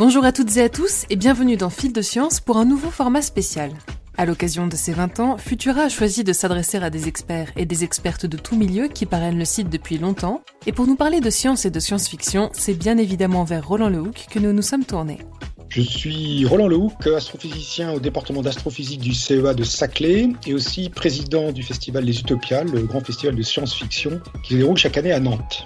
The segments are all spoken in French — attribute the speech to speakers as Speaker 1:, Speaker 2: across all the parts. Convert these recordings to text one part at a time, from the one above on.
Speaker 1: Bonjour à toutes et à tous et bienvenue dans Fil de Science pour un nouveau format spécial. À l'occasion de ses 20 ans, Futura a choisi de s'adresser à des experts et des expertes de tout milieu qui parrainent le site depuis longtemps. Et pour nous parler de science et de science-fiction, c'est bien évidemment vers Roland Lehoucq que nous nous sommes tournés.
Speaker 2: Je suis Roland Lehoucq, astrophysicien au département d'astrophysique du CEA de Saclay et aussi président du festival Les Utopiales, le grand festival de science-fiction qui se déroule chaque année à Nantes.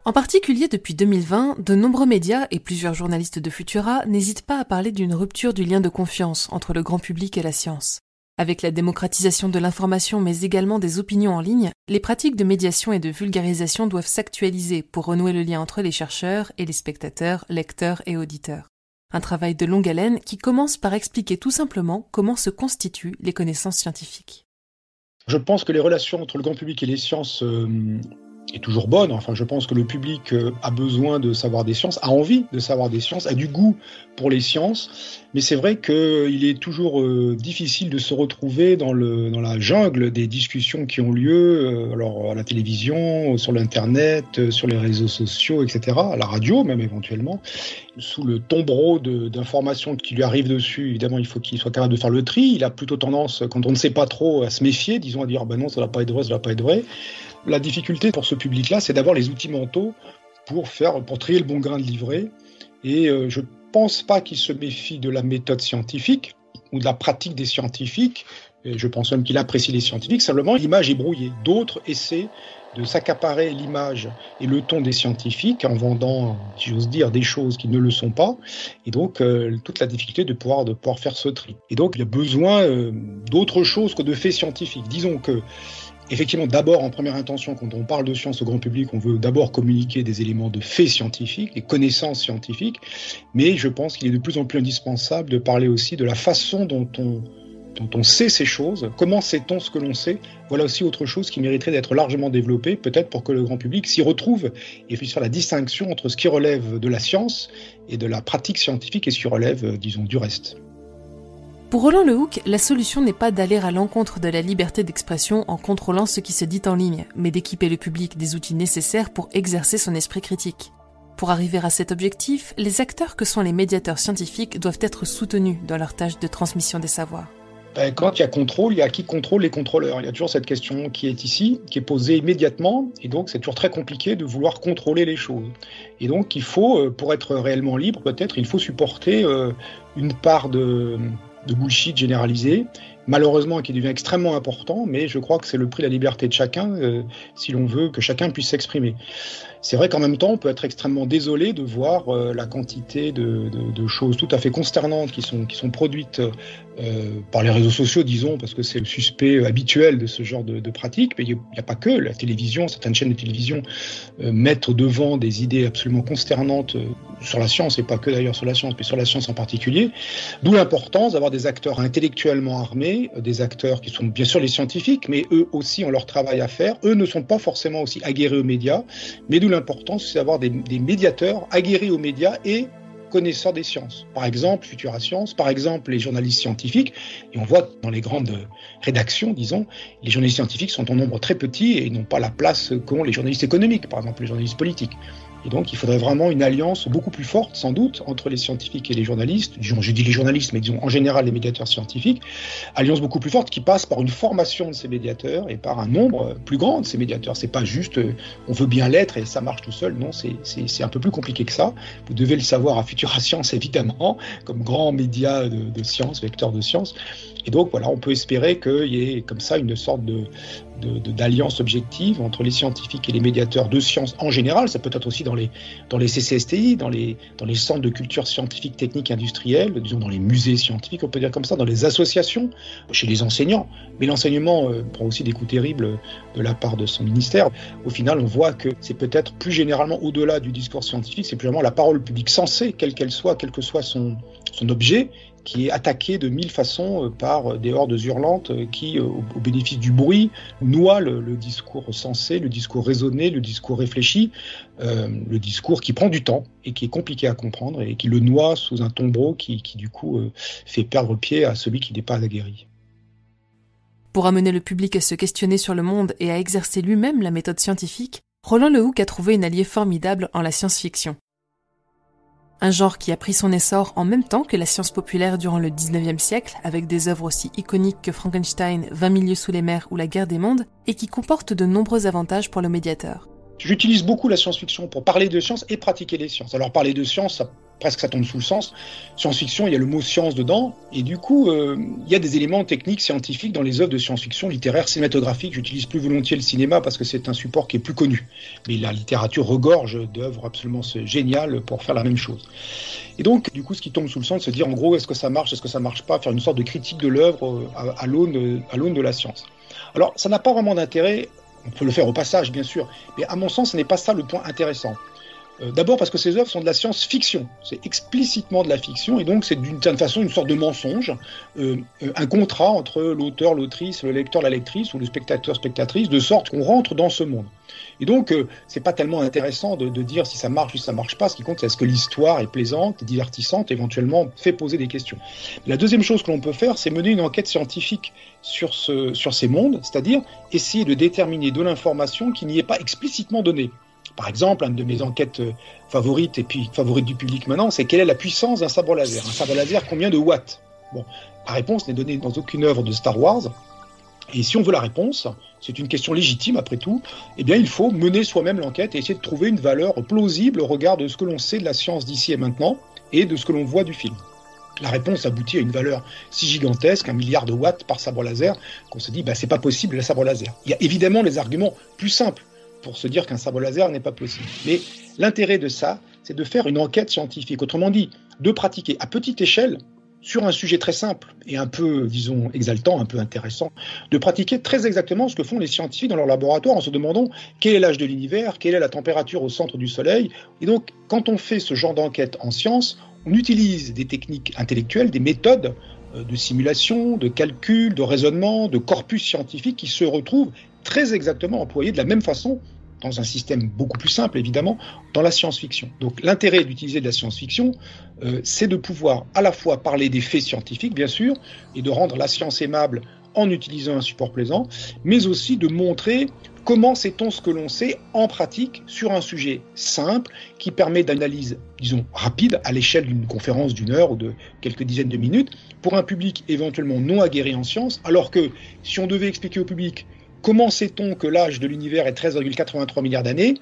Speaker 1: En particulier depuis 2020, de nombreux médias et plusieurs journalistes de Futura n'hésitent pas à parler d'une rupture du lien de confiance entre le grand public et la science. Avec la démocratisation de l'information mais également des opinions en ligne, les pratiques de médiation et de vulgarisation doivent s'actualiser pour renouer le lien entre les chercheurs et les spectateurs, lecteurs et auditeurs. Un travail de longue haleine qui commence par expliquer tout simplement comment se constituent les connaissances scientifiques.
Speaker 2: Je pense que les relations entre le grand public et les sciences est toujours bonne. Enfin, je pense que le public a besoin de savoir des sciences, a envie de savoir des sciences, a du goût pour les sciences. Mais c'est vrai qu'il est toujours difficile de se retrouver dans la jungle des discussions qui ont lieu alors à la télévision, sur l'internet, sur les réseaux sociaux, etc., à la radio même éventuellement, sous le tombereau d'informations qui lui arrivent dessus. Évidemment, il faut qu'il soit capable de faire le tri. Il a plutôt tendance, quand on ne sait pas trop, à se méfier, disons, à dire non, ça ne va pas être vrai, ça ne va pas être vrai. La difficulté pour ce public-là, c'est d'avoir les outils mentaux pour trier le bon grain de livret. Et je ne pense pas qu'il se méfie de la méthode scientifique ou de la pratique des scientifiques. Et je pense même qu'il apprécie les scientifiques. Simplement, l'image est brouillée. D'autres essaient de s'accaparer l'image et le ton des scientifiques en vendant, si j'ose dire, des choses qui ne le sont pas. Et donc, toute la difficulté de pouvoir faire ce tri. Et donc, il y a besoin d'autre chose que de faits scientifiques. Disons que effectivement, d'abord, en première intention, quand on parle de science au grand public, on veut d'abord communiquer des éléments de faits scientifiques, des connaissances scientifiques, mais je pense qu'il est de plus en plus indispensable de parler aussi de la façon dont on sait ces choses, comment sait-on ce que l'on sait. Voilà aussi autre chose qui mériterait d'être largement développée, peut-être pour que le grand public s'y retrouve et puisse faire la distinction entre ce qui relève de la science et de la pratique scientifique et ce qui relève, disons, du reste.
Speaker 1: Pour Roland Lehoucq, la solution n'est pas d'aller à l'encontre de la liberté d'expression en contrôlant ce qui se dit en ligne, mais d'équiper le public des outils nécessaires pour exercer son esprit critique. Pour arriver à cet objectif, les acteurs que sont les médiateurs scientifiques doivent être soutenus dans leur tâche de transmission des savoirs.
Speaker 2: Quand il y a contrôle, il y a qui contrôle les contrôleurs. Il y a toujours cette question qui est ici, qui est posée immédiatement, et donc c'est toujours très compliqué de vouloir contrôler les choses. Et donc il faut, pour être réellement libre, peut-être, il faut supporter une part de bullshit généralisé, malheureusement qui devient extrêmement important, mais je crois que c'est le prix de la liberté de chacun, si l'on veut que chacun puisse s'exprimer. C'est vrai qu'en même temps, on peut être extrêmement désolé de voir la quantité de choses tout à fait consternantes qui sont produites par les réseaux sociaux, disons, parce que c'est le suspect habituel de ce genre de pratique, mais il n'y a pas que la télévision, certaines chaînes de télévision mettent devant des idées absolument consternantes sur la science, et pas que d'ailleurs sur la science, mais sur la science en particulier, d'où l'importance d'avoir des acteurs intellectuellement armés, des acteurs qui sont bien sûr les scientifiques, mais eux aussi ont leur travail à faire, eux ne sont pas forcément aussi aguerris aux médias, mais d'où l'importance, c'est d'avoir des médiateurs aguerris aux médias et connaisseurs des sciences. Par exemple, Futura Science, par exemple, les journalistes scientifiques, et on voit dans les grandes rédactions, disons, les journalistes scientifiques sont en nombre très petit et n'ont pas la place qu'ont les journalistes économiques, par exemple les journalistes politiques. Et donc, il faudrait vraiment une alliance beaucoup plus forte, sans doute, entre les scientifiques et les journalistes. Je dis les journalistes, mais disons en général les médiateurs scientifiques. Alliance beaucoup plus forte qui passe par une formation de ces médiateurs et par un nombre plus grand de ces médiateurs. C'est pas juste on veut bien l'être et ça marche tout seul. Non, c'est un peu plus compliqué que ça. Vous devez le savoir à Futura Science, évidemment, comme grand média de science, vecteur de science. Et donc, voilà, on peut espérer qu'il y ait comme ça une sorte d'alliance objective entre les scientifiques et les médiateurs de sciences en général. Ça peut être aussi dans les CCSTI, dans les centres de culture scientifique, technique, industrielle, disons dans les musées scientifiques, on peut dire comme ça, dans les associations, chez les enseignants. Mais l'enseignement prend aussi des coups terribles de la part de son ministère. Au final, on voit que c'est peut-être plus généralement au-delà du discours scientifique, c'est plus vraiment la parole publique sensée, quelle qu'elle soit, quel que soit son objet, qui est attaqué de mille façons par des hordes hurlantes qui, au bénéfice du bruit, noient le discours sensé, le discours raisonné, le discours réfléchi, le discours qui prend du temps et qui est compliqué à comprendre et qui le noie sous un tombereau qui du coup, fait perdre pied à celui qui n'est pas aguerri.
Speaker 1: Pour amener le public à se questionner sur le monde et à exercer lui-même la méthode scientifique, Roland Lehoucq a trouvé une alliée formidable en la science-fiction. un genre qui a pris son essor en même temps que la science populaire durant le 19e siècle, avec des œuvres aussi iconiques que Frankenstein, 20 milieux sous les mers ou La guerre des mondes, et qui comporte de nombreux avantages pour le médiateur.
Speaker 2: J'utilise beaucoup la science-fiction pour parler de science et pratiquer les sciences. Alors parler de science, ça tombe sous le sens. Science-fiction, il y a le mot science dedans, et du coup, il y a des éléments techniques, scientifiques dans les œuvres de science-fiction littéraire, cinématographique. J'utilise plus volontiers le cinéma parce que c'est un support qui est plus connu. Mais la littérature regorge d'œuvres absolument géniales pour faire la même chose. Et donc, du coup, ce qui tombe sous le sens, c'est de se dire, en gros, est-ce que ça marche, est-ce que ça marche pas, faire une sorte de critique de l'œuvre à l'aune de la science. Alors, ça n'a pas vraiment d'intérêt. On peut le faire au passage, bien sûr, mais à mon sens, ce n'est pas ça le point intéressant. D'abord parce que ces œuvres sont de la science-fiction, c'est explicitement de la fiction, et donc c'est d'une certaine façon une sorte de mensonge, un contrat entre l'auteur, l'autrice, le lecteur, la lectrice, ou le spectateur, spectatrice, de sorte qu'on rentre dans ce monde. Et donc, c'est pas tellement intéressant de dire si ça marche ou si ça marche pas, ce qui compte, c'est est-ce que l'histoire est plaisante, divertissante, éventuellement fait poser des questions. La deuxième chose que l'on peut faire, c'est mener une enquête scientifique sur ces mondes, c'est-à-dire essayer de déterminer de l'information qui n'y est pas explicitement donnée. Par exemple, une de mes enquêtes favorites, et puis favorite du public maintenant, c'est quelle est la puissance d'un sabre laser ? Un sabre laser, combien de watts ? Bon, la réponse n'est donnée dans aucune œuvre de Star Wars. Et si on veut la réponse, c'est une question légitime après tout, eh bien il faut mener soi-même l'enquête et essayer de trouver une valeur plausible au regard de ce que l'on sait de la science d'ici et maintenant et de ce que l'on voit du film. La réponse aboutit à une valeur si gigantesque, 1 milliard de watts par sabre laser, qu'on se dit c'est pas possible le sabre laser. Il y a évidemment les arguments plus simples pour se dire qu'un sabre laser n'est pas possible. Mais l'intérêt de ça, c'est de faire une enquête scientifique. Autrement dit, de pratiquer à petite échelle, sur un sujet très simple et un peu, disons, exaltant, un peu intéressant, de pratiquer très exactement ce que font les scientifiques dans leur laboratoire en se demandant quel est l'âge de l'univers, quelle est la température au centre du Soleil. Et donc, quand on fait ce genre d'enquête en sciences, on utilise des techniques intellectuelles, des méthodes de simulation, de calcul, de raisonnement, de corpus scientifique qui se retrouvent très exactement employés de la même façon dans un système beaucoup plus simple, évidemment, dans la science-fiction. Donc l'intérêt d'utiliser de la science-fiction, c'est de pouvoir à la fois parler des faits scientifiques, bien sûr, et de rendre la science aimable en utilisant un support plaisant, mais aussi de montrer comment sait-on ce que l'on sait en pratique sur un sujet simple qui permet d'analyse, disons, rapide à l'échelle d'une conférence d'1 heure ou de quelques dizaines de minutes pour un public éventuellement non aguerri en sciences, alors que si on devait expliquer au public comment sait-on que l'âge de l'univers est 13,83 milliards d'années ?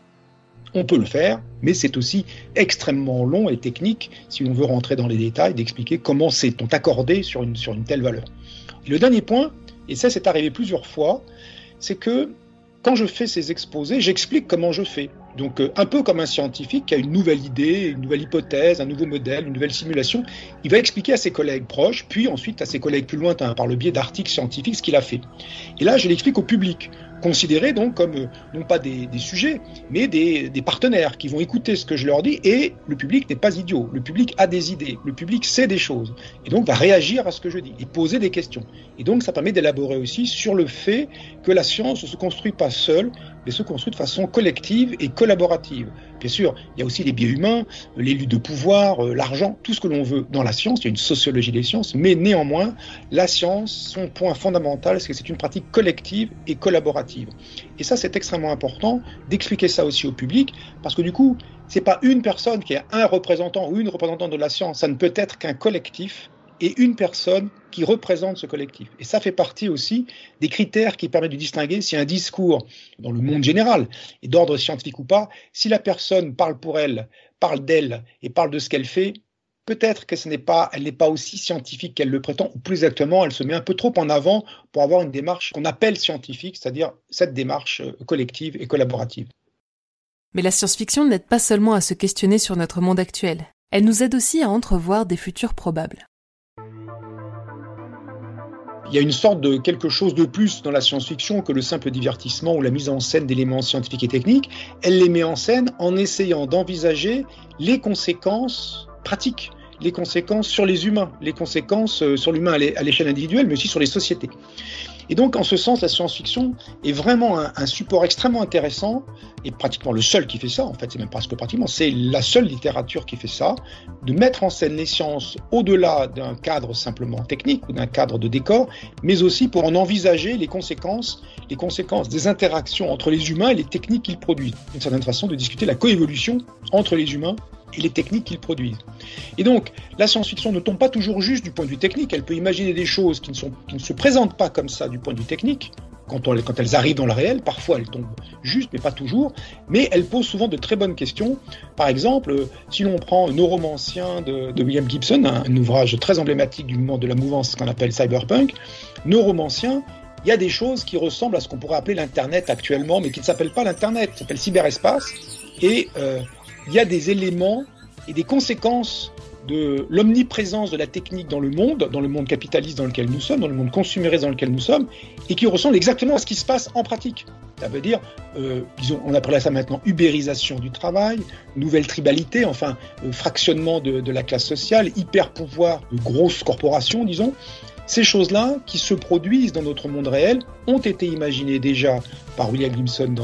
Speaker 2: On peut le faire, mais c'est aussi extrêmement long et technique, si on veut rentrer dans les détails, d'expliquer comment sait-on accorder sur une telle valeur. Et le dernier point, et ça c'est arrivé plusieurs fois, c'est que quand je fais ces exposés, j'explique comment je fais. Donc un peu comme un scientifique qui a une nouvelle idée, une nouvelle hypothèse, un nouveau modèle, une nouvelle simulation, il va expliquer à ses collègues proches, puis ensuite à ses collègues plus lointains par le biais d'articles scientifiques ce qu'il a fait. Et là, je l'explique au public, considérés donc comme non pas des sujets, mais des partenaires qui vont écouter ce que je leur dis, et le public n'est pas idiot, le public a des idées, le public sait des choses, et donc va réagir à ce que je dis, et poser des questions. Et donc ça permet d'élaborer aussi sur le fait que la science ne se construit pas seule, mais se construit de façon collective et collaborative. Bien sûr, il y a aussi les biais humains, les luttes de pouvoir, l'argent, tout ce que l'on veut dans la science, il y a une sociologie des sciences, mais néanmoins, la science, son point fondamental, c'est que c'est une pratique collective et collaborative. Et ça, c'est extrêmement important d'expliquer ça aussi au public, parce que du coup, c'est pas une personne qui est un représentant ou une représentante de la science, ça ne peut être qu'un collectif, et une personne qui représente ce collectif. Et ça fait partie aussi des critères qui permettent de distinguer si un discours, dans le monde général, est d'ordre scientifique ou pas, si la personne parle pour elle, parle d'elle et parle de ce qu'elle fait, peut-être que elle n'est pas aussi scientifique qu'elle le prétend, ou plus exactement, elle se met un peu trop en avant pour avoir une démarche qu'on appelle scientifique, c'est-à-dire cette démarche collective et collaborative.
Speaker 1: Mais la science-fiction n'aide pas seulement à se questionner sur notre monde actuel. Elle nous aide aussi à entrevoir des futurs probables.
Speaker 2: Il y a une sorte de quelque chose de plus dans la science-fiction que le simple divertissement ou la mise en scène d'éléments scientifiques et techniques. Elle les met en scène en essayant d'envisager les conséquences pratiques, les conséquences sur les humains, les conséquences sur l'humain à l'échelle individuelle, mais aussi sur les sociétés. Et donc, en ce sens, la science-fiction est vraiment un support extrêmement intéressant, et pratiquement le seul qui fait ça, en fait, c'est même presque pratiquement, c'est la seule littérature qui fait ça, de mettre en scène les sciences au-delà d'un cadre simplement technique ou d'un cadre de décor, mais aussi pour en envisager les conséquences des interactions entre les humains et les techniques qu'ils produisent. D'une certaine façon, de discuter la coévolution entre les humains et les techniques qu'ils produisent. Et donc, la science-fiction ne tombe pas toujours juste du point de vue technique, elle peut imaginer des choses qui ne se présentent pas comme ça du point de vue technique. Quand elles arrivent dans le réel, parfois elles tombent juste, mais pas toujours, mais elles posent souvent de très bonnes questions. Par exemple, si l'on prend Neuromancien de William Gibson, un ouvrage très emblématique du moment de la mouvance qu'on appelle cyberpunk, Neuromancien, il y a des choses qui ressemblent à ce qu'on pourrait appeler l'Internet actuellement, mais qui ne s'appelle pas l'Internet, ça s'appelle cyberespace, et il y a des éléments et des conséquences de l'omniprésence de la technique dans le monde capitaliste dans lequel nous sommes, dans le monde consumériste dans lequel nous sommes, et qui ressemble exactement à ce qui se passe en pratique. Ça veut dire, on appelle ça maintenant ubérisation du travail, nouvelle tribalité, enfin fractionnement de la classe sociale, hyper-pouvoir de grosses corporations, disons. Ces choses-là, qui se produisent dans notre monde réel, ont été imaginées déjà par William Gibson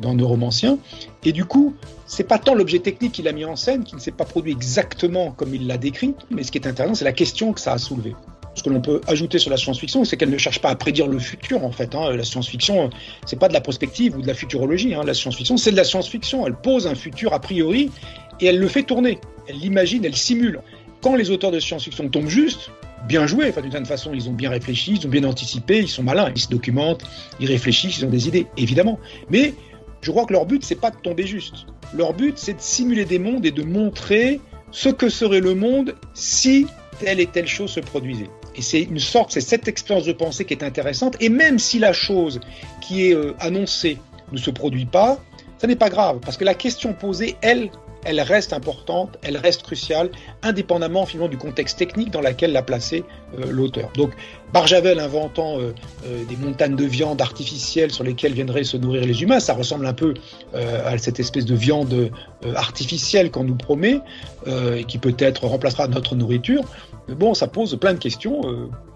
Speaker 2: dans Neuromancien, et du coup, c'est pas tant l'objet technique qu'il a mis en scène, qui ne s'est pas produit exactement comme il l'a décrit, mais ce qui est intéressant, c'est la question que ça a soulevée. Ce que l'on peut ajouter sur la science-fiction, c'est qu'elle ne cherche pas à prédire le futur, en fait. La science-fiction, c'est pas de la prospective ou de la futurologie. La science-fiction, c'est de la science-fiction. Elle pose un futur a priori et elle le fait tourner. Elle l'imagine, elle simule. Quand les auteurs de science-fiction tombent juste, bien joué, d'une certaine façon, ils ont bien réfléchi, ils ont bien anticipé, ils sont malins, ils se documentent, ils réfléchissent, ils ont des idées, évidemment. Mais je crois que leur but, c'est pas de tomber juste. Leur but, c'est de simuler des mondes et de montrer ce que serait le monde si telle et telle chose se produisait. Et c'est cette expérience de pensée qui est intéressante. Et même si la chose qui est annoncée ne se produit pas, ça n'est pas grave, parce que la question posée, elle reste importante, elle reste cruciale, indépendamment finalement du contexte technique dans lequel l'a placé l'auteur. Donc Barjavel inventant des montagnes de viande artificielle sur lesquelles viendraient se nourrir les humains, ça ressemble un peu à cette espèce de viande artificielle qu'on nous promet et qui peut-être remplacera notre nourriture. Mais bon, ça pose plein de questions.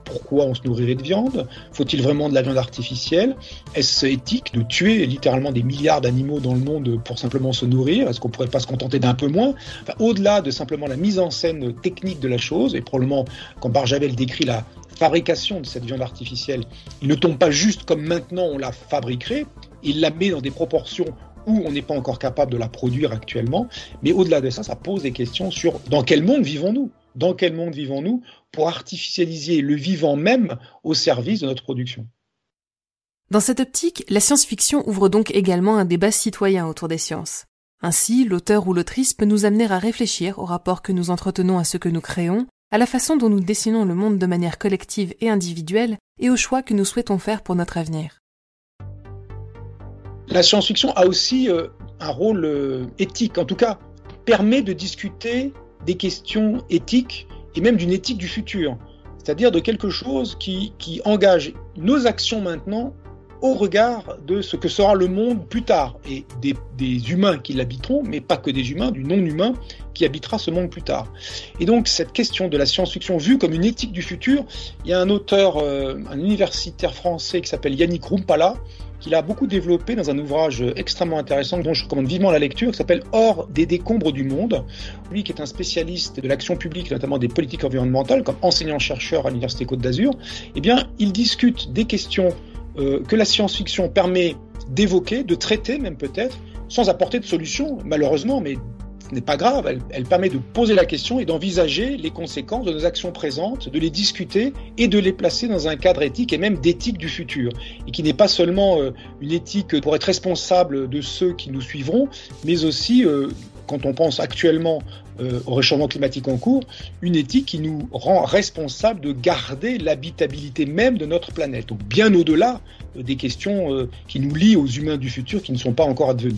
Speaker 2: Pourquoi on se nourrirait de viande? Faut-il vraiment de la viande artificielle? Est-ce éthique de tuer littéralement des milliards d'animaux dans le monde pour simplement se nourrir? Est-ce qu'on pourrait pas se contenter d'un peu moins? Au-delà de simplement la mise en scène technique de la chose, et probablement quand Barjavel décrit la fabrication de cette viande artificielle, il ne tombe pas juste comme maintenant on la fabriquerait, il la met dans des proportions où on n'est pas encore capable de la produire actuellement, mais au-delà de ça, ça pose des questions sur dans quel monde vivons-nous? Dans quel monde vivons-nous pour artificialiser le vivant même au service de notre production?
Speaker 1: Dans cette optique, la science-fiction ouvre donc également un débat citoyen autour des sciences. Ainsi, l'auteur ou l'autrice peut nous amener à réfléchir au rapport que nous entretenons à ce que nous créons, à la façon dont nous dessinons le monde de manière collective et individuelle, et aux choix que nous souhaitons faire pour notre avenir.
Speaker 2: La science-fiction a aussi un rôle éthique, en tout cas, permet de discuter des questions éthiques et même d'une éthique du futur, c'est-à-dire de quelque chose qui engage nos actions maintenant au regard de ce que sera le monde plus tard, et des humains qui l'habiteront, mais pas que des humains, du non-humain qui habitera ce monde plus tard. Et donc cette question de la science-fiction vue comme une éthique du futur, il y a un auteur, un universitaire français qui s'appelle Yannick Rumpala, qu'il a beaucoup développé dans un ouvrage extrêmement intéressant dont je recommande vivement la lecture, qui s'appelle « Hors des décombres du monde ». Lui qui est un spécialiste de l'action publique, notamment des politiques environnementales, comme enseignant-chercheur à l'Université Côte d'Azur, eh bien, il discute des questions que la science-fiction permet d'évoquer, de traiter même peut-être, sans apporter de solution, malheureusement, mais ce n'est pas grave, elle permet de poser la question et d'envisager les conséquences de nos actions présentes, de les discuter et de les placer dans un cadre éthique et même d'éthique du futur. Et qui n'est pas seulement une éthique pour être responsable de ceux qui nous suivront, mais aussi, quand on pense actuellement au réchauffement climatique en cours, une éthique qui nous rend responsables de garder l'habitabilité même de notre planète. Donc bien au-delà des questions qui nous lient aux humains du futur qui ne sont pas encore advenus.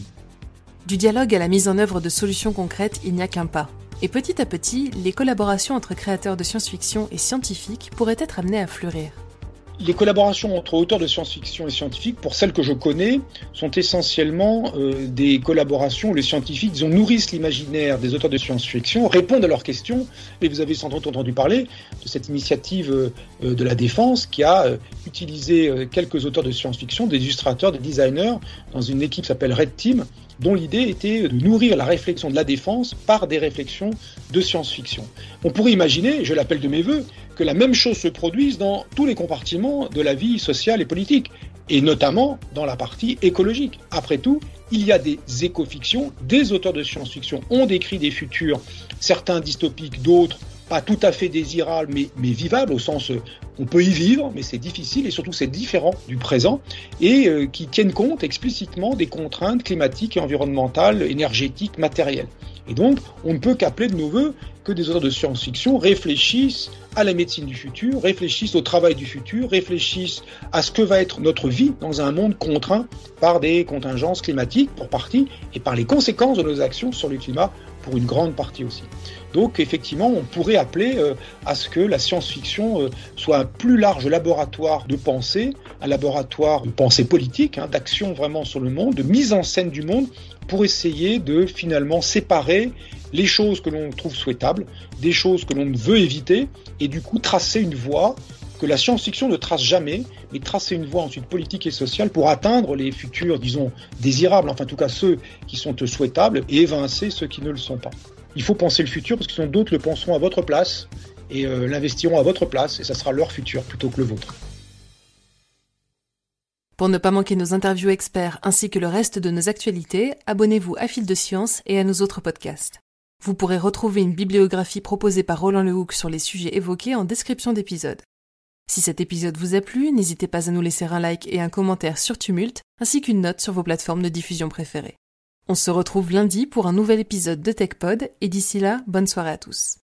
Speaker 1: Du dialogue à la mise en œuvre de solutions concrètes, il n'y a qu'un pas. Et petit à petit, les collaborations entre créateurs de science-fiction et scientifiques pourraient être amenées à fleurir.
Speaker 2: Les collaborations entre auteurs de science-fiction et scientifiques, pour celles que je connais, sont essentiellement des collaborations où les scientifiques nourrissent l'imaginaire des auteurs de science-fiction, répondent à leurs questions. Et vous avez sans doute entendu parler de cette initiative de la Défense qui a utilisé quelques auteurs de science-fiction, des illustrateurs, des designers, dans une équipe qui s'appelle Red Team, dont l'idée était de nourrir la réflexion de la défense par des réflexions de science-fiction. On pourrait imaginer, je l'appelle de mes voeux, que la même chose se produise dans tous les compartiments de la vie sociale et politique. et notamment dans la partie écologique. Après tout, il y a des écofictions, des auteurs de science-fiction ont décrit des futurs, certains dystopiques, d'autres pas tout à fait désirables, mais vivables, au sens on peut y vivre, mais c'est difficile, et surtout c'est différent du présent, et qui tiennent compte explicitement des contraintes climatiques et environnementales, énergétiques, matérielles. Et donc, on ne peut qu'appeler de nos voeux que des auteurs de science-fiction réfléchissent à la médecine du futur, réfléchissent au travail du futur, réfléchissent à ce que va être notre vie dans un monde contraint par des contingences climatiques pour partie et par les conséquences de nos actions sur le climat pour une grande partie aussi. Donc effectivement, on pourrait appeler à ce que la science-fiction soit un plus large laboratoire de pensée, un laboratoire de pensée politique, d'action vraiment sur le monde, de mise en scène du monde, pour essayer de finalement séparer les choses que l'on trouve souhaitables, des choses que l'on veut éviter, et du coup tracer une voie que la science-fiction ne trace jamais, mais tracer une voie ensuite politique et sociale pour atteindre les futurs, disons, désirables, enfin en tout cas ceux qui sont souhaitables, et évincer ceux qui ne le sont pas. Il faut penser le futur parce que sinon d'autres le penseront à votre place et l'investiront à votre place, et ça sera leur futur plutôt que le vôtre.
Speaker 1: Pour ne pas manquer nos interviews experts ainsi que le reste de nos actualités, abonnez-vous à Fil de Science et à nos autres podcasts. Vous pourrez retrouver une bibliographie proposée par Roland Lehoucq sur les sujets évoqués en description d'épisode. Si cet épisode vous a plu, n'hésitez pas à nous laisser un like et un commentaire sur Tumult, ainsi qu'une note sur vos plateformes de diffusion préférées. On se retrouve lundi pour un nouvel épisode de TechPod, et d'ici là, bonne soirée à tous.